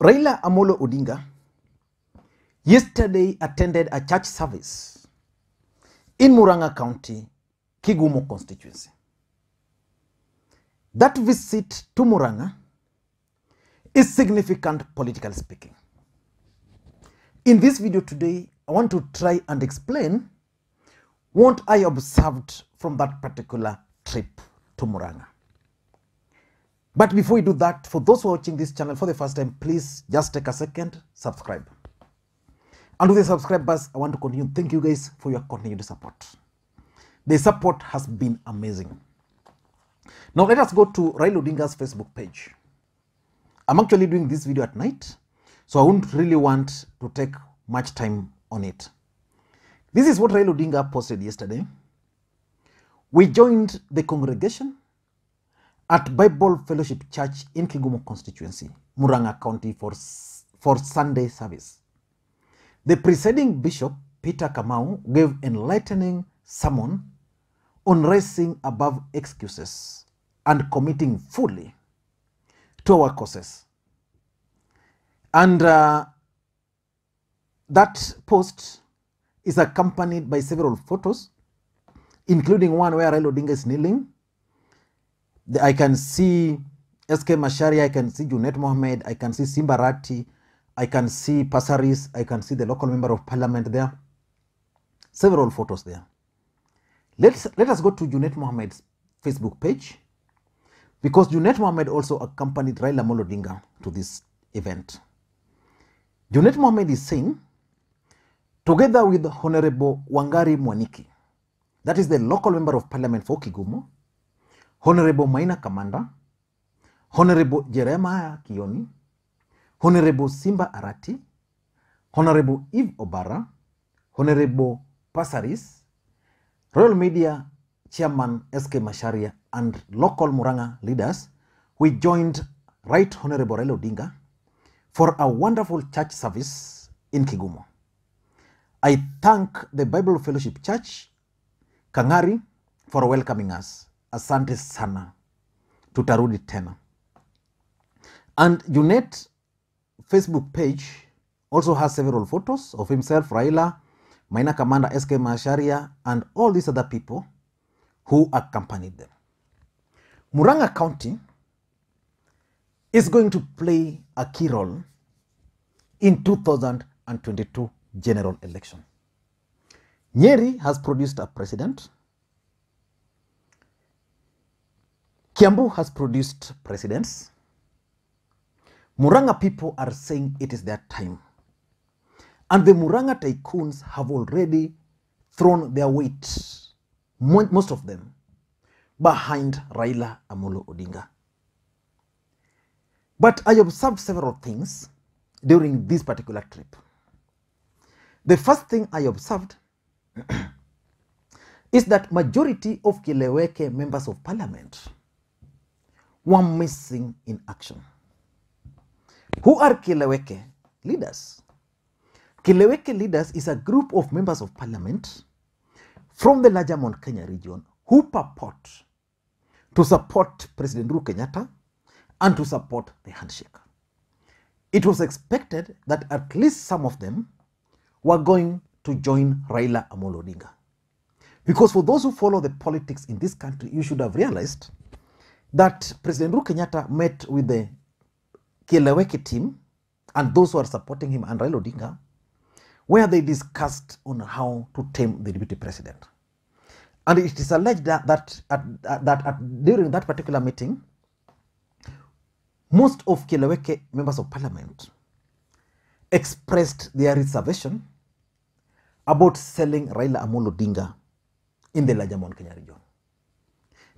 Raila Odinga yesterday attended a church service in Murang'a County, Kigumo Constituency. That visit to Murang'a is significant, politically speaking. In this video today, I want to try and explain what I observed from that particular trip to Murang'a. But before we do that, for those who are watching this channel for the first time, please just take a second, subscribe. And with the subscribers, I want to continue. Thank you guys for your continued support. The support has been amazing. Now let us go to Raila Odinga's Facebook page. I'm actually doing this video at night, so I wouldn't really want to take much time on it. This is what Raila Odinga posted yesterday. We joined the congregation at Bible Fellowship Church in Kigumo Constituency, Murang'a County for Sunday service. The presiding bishop, Peter Kamau, gave enlightening sermon on rising above excuses and committing fully to our causes. And that post is accompanied by several photos, including one where Raila Odinga is kneeling. I can see SK Macharia, I can see Junet Mohammed, I can see Simbarati, I can see Passaris, I can see the local member of parliament there. Several photos there. Let us go to Junet Mohammed's Facebook page, because Junet Mohammed also accompanied Raila Odinga to this event. Junet Mohammed is saying, together with Honorable Wangari Mwaniki, that is the local member of parliament for Kigumo, Honorable Maina Kamanda, Honorable Jeremiah Kioni, Honorable Simba Arati, Honorable Eve Obara, Honorable Passaris, Royal Media Chairman SK Macharia, and local Murang'a leaders, we joined Right Honorable Raila Odinga for a wonderful church service in Kigumo. I thank the Bible Fellowship Church, Kangari, for welcoming us. Asante sana, tutarudi tena. And Junet Facebook page also has several photos of himself, Raila, Maina Kamanda, SK Macharia, and all these other people who accompanied them. Murang'a County is going to play a key role in 2022 general election. Nyeri has produced a president. Kiambu has produced presidents. Murang'a people are saying it is their time. And the Murang'a tycoons have already thrown their weight, most of them, behind Raila Odinga. But I observed several things during this particular trip. The first thing I observed is that majority of Kileweke members of parliament were missing in action. Who are Kileweke leaders? Kileweke leaders is a group of members of parliament from the larger Mount Kenya region who purport to support President Uhuru Kenyatta and to support the handshake. It was expected that at least some of them were going to join Raila Odinga. Because for those who follow the politics in this country, you should have realized that President Uhuru Kenyatta met with the Kileweke team and those who are supporting him and Raila Odinga, where they discussed on how to tame the deputy president. And it is alleged that during that particular meeting, most of Kileweke members of parliament expressed their reservation about selling Raila Odinga in the larger Mount Kenya region.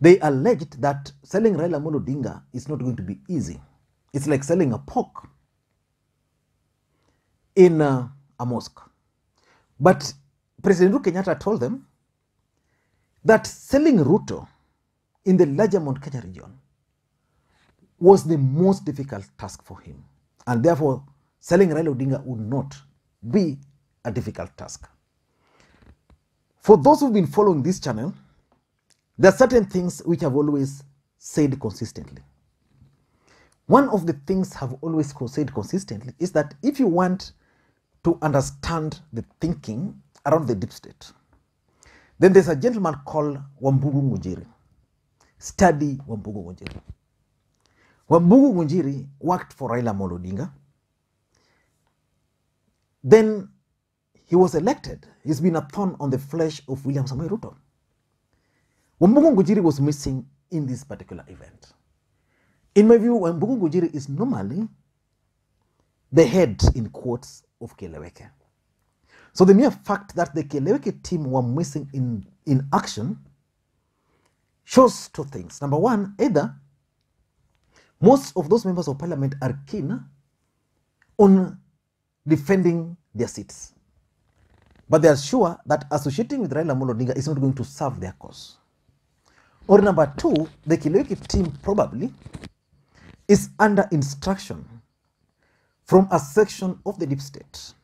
They alleged that selling Raila Odinga is not going to be easy. It's like selling a pork in a mosque. But President Uhuru Kenyatta told them that selling Ruto in the larger Mount Kenya region was the most difficult task for him. And therefore, selling Raila Odinga would not be a difficult task. For those who've been following this channel, there are certain things which I've always said consistently. One of the things I've always said consistently is that if you want to understand the thinking around the deep state, then there's a gentleman called Wambugu Ngunjiri. Study Wambugu Ngunjiri. Wambugu Ngunjiri worked for Raila Odinga. Then he was elected. He's been a thorn on the flesh of William Samoei Ruto. Wambugu Ngunjiri was missing in this particular event. In my view, Wambugu Ngunjiri is normally the head, in quotes, of Keleweke. So the mere fact that the Keleweke team were missing in action shows two things. Number one, either most of those members of parliament are keen on defending their seats, but they are sure that associating with Raila Odinga is not going to serve their cause. Or number two, the Keleweke team probably is under instruction from a section of the deep state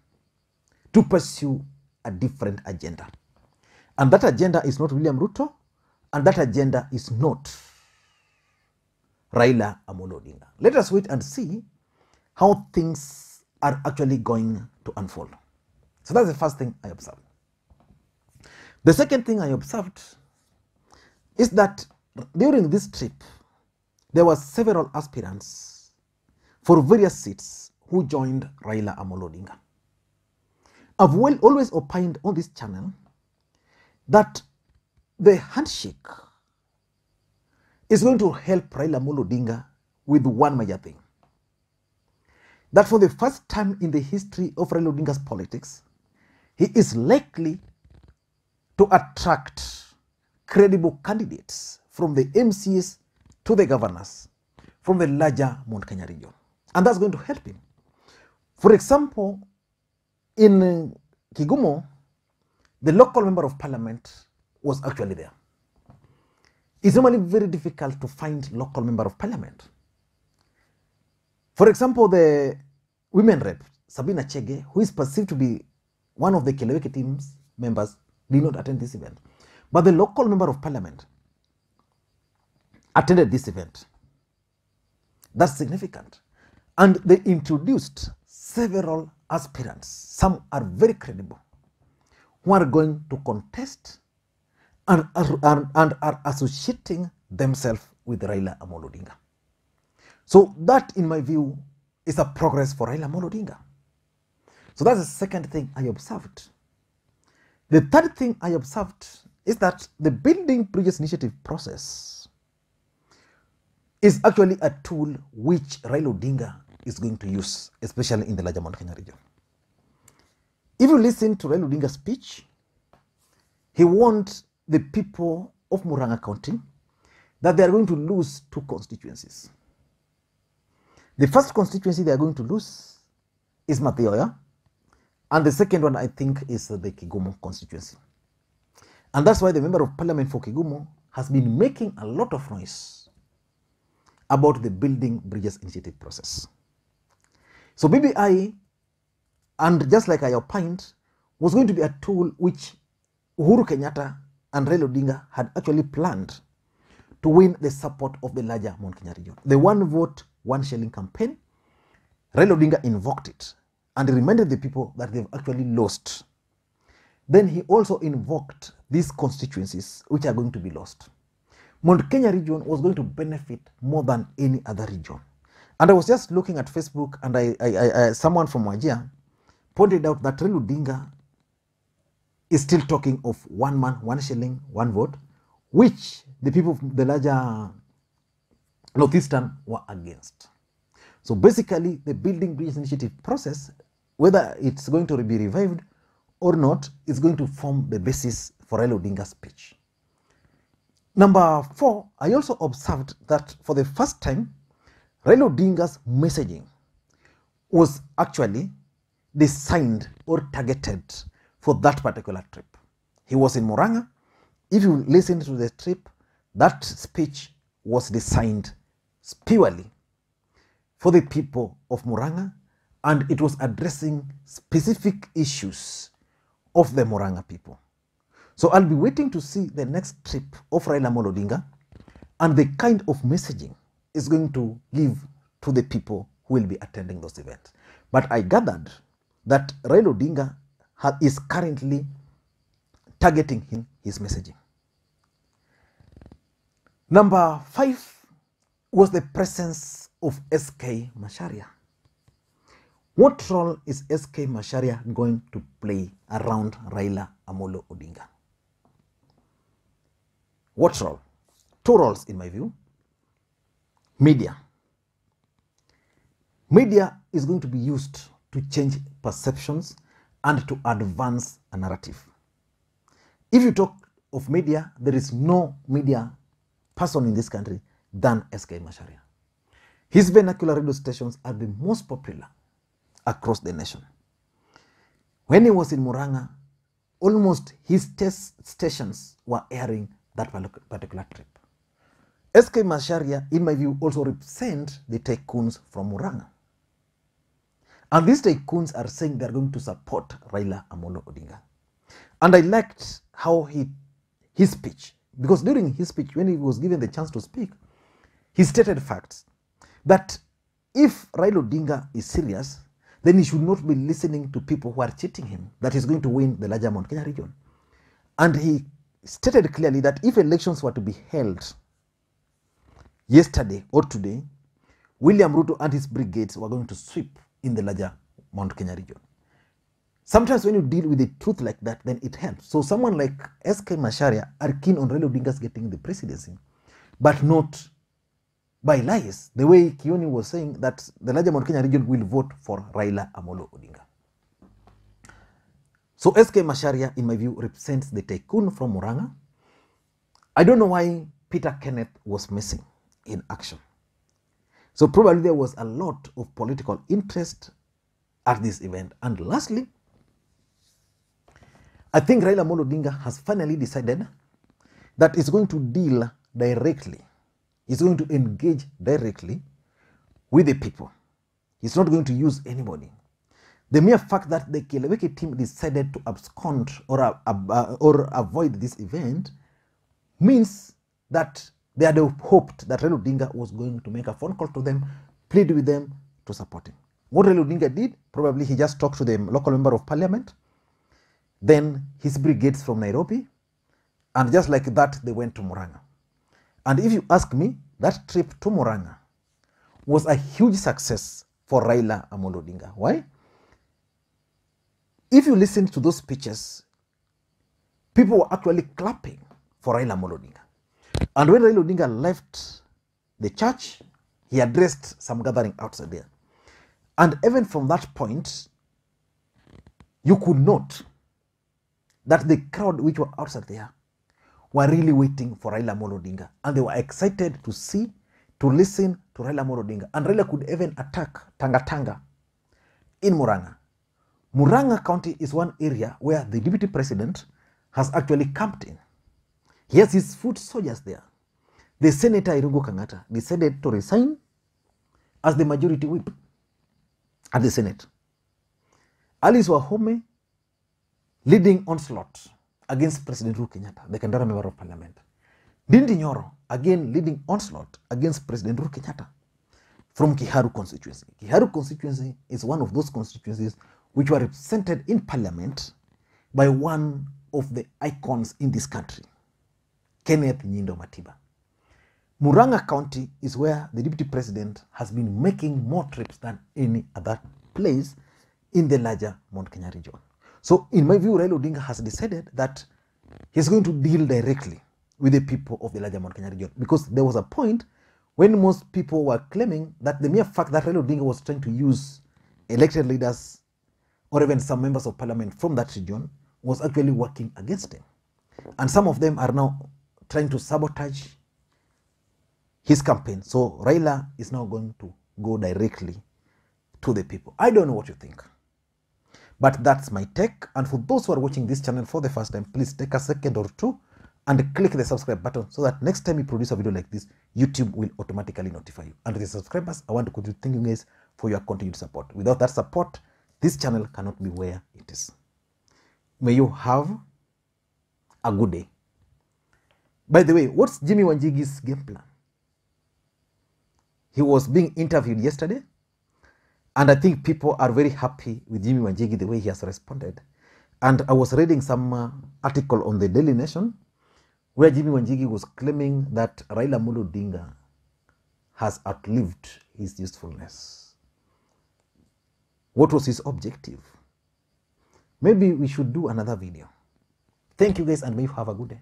to pursue a different agenda. And that agenda is not William Ruto, and that agenda is not Raila Odinga. Let us wait and see how things are actually going to unfold. So that's the first thing I observed. The second thing I observed is that during this trip, there were several aspirants for various seats who joined Raila Odinga. I've always opined on this channel that the handshake is going to help Raila Odinga with one major thing. That for the first time in the history of Raila Odinga's politics, he is likely to attract credible candidates from the MCs to the governors from the larger Mount Kenya region. And that's going to help him. For example, in Kigumo, the local member of parliament was actually there. It's normally very difficult to find local member of parliament. For example, the women rep, Sabina Chege, who is perceived to be one of the Keleweke team's members, did not attend this event. But the local member of parliament attended this event. That's significant. And they introduced several aspirants. Some are very credible, who are going to contest and are associating themselves with Raila Odinga. So that, in my view, is a progress for Raila Odinga. So that's the second thing I observed. The third thing I observed is that the Building Bridges Initiative process is actually a tool which Raila Odinga is going to use, especially in the larger Mount Kenya region. If you listen to Raila Odinga's speech, he warned the people of Murang'a County that they are going to lose two constituencies. The first constituency they are going to lose is Mashariya, and the second one, I think, is the Kigumo constituency. And that's why the member of parliament for Kigumo has been making a lot of noise about the Building Bridges Initiative process. So BBI, and just like I opined, was going to be a tool which Uhuru Kenyatta and Raila Odinga had actually planned to win the support of the larger Mount Kenya region. The one vote, one shilling campaign, Raila Odinga invoked it and reminded the people that they've actually lost. Then he also invoked these constituencies which are going to be lost. Mount Kenya region was going to benefit more than any other region. And I was just looking at Facebook, and someone from Wajir pointed out that Raila Odinga is still talking of one man, one shilling, one vote, which the people of the larger Northeastern were against. So basically, the Building Bridges Initiative process, whether it's going to be revived or not, is going to form the basis for Raila Odinga's speech. Number 4, I also observed that for the first time, Raila Odinga's messaging was actually designed or targeted for that particular trip. He was in Murang'a. If you listen to the trip, that speech was designed purely for the people of Murang'a, and it was addressing specific issues of the Murang'a people. So I'll be waiting to see the next trip of Raila Odinga and the kind of messaging is going to give to the people who will be attending those events. But I gathered that Raila Odinga is currently targeting his messaging. Number 5 was the presence of SK Macharia. What role is SK Macharia going to play around Raila Amolo Odinga? What role? 2 roles in my view. Media. Media is going to be used to change perceptions and to advance a narrative. If you talk of media, there is no media person in this country than SK Macharia. His vernacular radio stations are the most popular across the nation. When he was in Murang'a, almost his test stations were airing that particular trip. SK Macharia, in my view, also represent the tycoons from Murang'a. And these tycoons are saying they're going to support Raila Amolo Odinga. And I liked how his speech, because during his speech, when he was given the chance to speak, he stated facts that if Raila Odinga is serious, then he should not be listening to people who are cheating him, that he's going to win the larger Mount Kenya region. And he stated clearly that if elections were to be held yesterday or today, William Ruto and his brigades were going to sweep in the larger Mount Kenya region. Sometimes when you deal with the truth like that, then it helps. So someone like SK Macharia are keen on Raila Odinga's getting the presidency, but not by lies. The way Kioni was saying that the larger Mount Kenya region will vote for Raila Amolo Odinga. So SK Macharia, in my view, represents the tycoon from Murang'a. I don't know why Peter Kenneth was missing in action. So probably there was a lot of political interest at this event. And lastly, I think Raila Amolo Odinga has finally decided that he's going to deal directly. He's going to engage directly with the people. He's not going to use anybody. The mere fact that the Keleweke team decided to abscond or avoid this event means that they had hoped that Raila Odinga was going to make a phone call to them, plead with them to support him. What Raila Odinga did, probably he just talked to the local member of parliament, then his brigades from Nairobi, and just like that, they went to Murang'a. And if you ask me, that trip to Murang'a was a huge success for Raila Amolo Odinga. Why? If you listen to those speeches, people were actually clapping for Raila Amolo Odinga. And when Raila Odinga left the church, he addressed some gathering outside there. And even from that point, you could note that the crowd which were outside there were really waiting for Raila Amolo Odinga. And they were excited to see, to listen to Raila Amolo Odinga. And Raila could even attack Tanga Tanga in Murang'a. Murang'a County is one area where the deputy president has actually camped in. He has his foot soldiers there. The Senator Irungu Kangata decided to resign as the majority whip at the Senate. Alice Wahome leading onslaught against President Uhuru Kenyatta, the Kandara member of parliament. Ndindi Nyoro again leading onslaught against President Uhuru Kenyatta from Kiharu constituency. Kiharu constituency is one of those constituencies which were represented in parliament by one of the icons in this country, Kenneth Nyindo Matiba. Murang'a County is where the deputy president has been making more trips than any other place in the larger Mount Kenya region. So in my view, Raila Odinga has decided that he's going to deal directly with the people of the larger Mount Kenya region, because there was a point when most people were claiming that the mere fact that Raila Odinga was trying to use elected leaders or even some members of parliament from that region was actually working against him. And some of them are now trying to sabotage his campaign. So Raila is now going to go directly to the people. I don't know what you think, but that's my take. And for those who are watching this channel for the first time, please take a second or two and click the subscribe button so that next time we produce a video like this, YouTube will automatically notify you. And the subscribers, I want to continue thanking you guys for your continued support. Without that support, this channel cannot be where it is. May you have a good day. By the way, what's Jimmy Wanjigi's game plan? He was being interviewed yesterday, and I think people are very happy with Jimmy Wanjigi the way he has responded. And I was reading some article on the Daily Nation where Jimmy Wanjigi was claiming that Raila Odinga has outlived his usefulness. What was his objective? Maybe we should do another video. Thank you guys, and may you have a good day.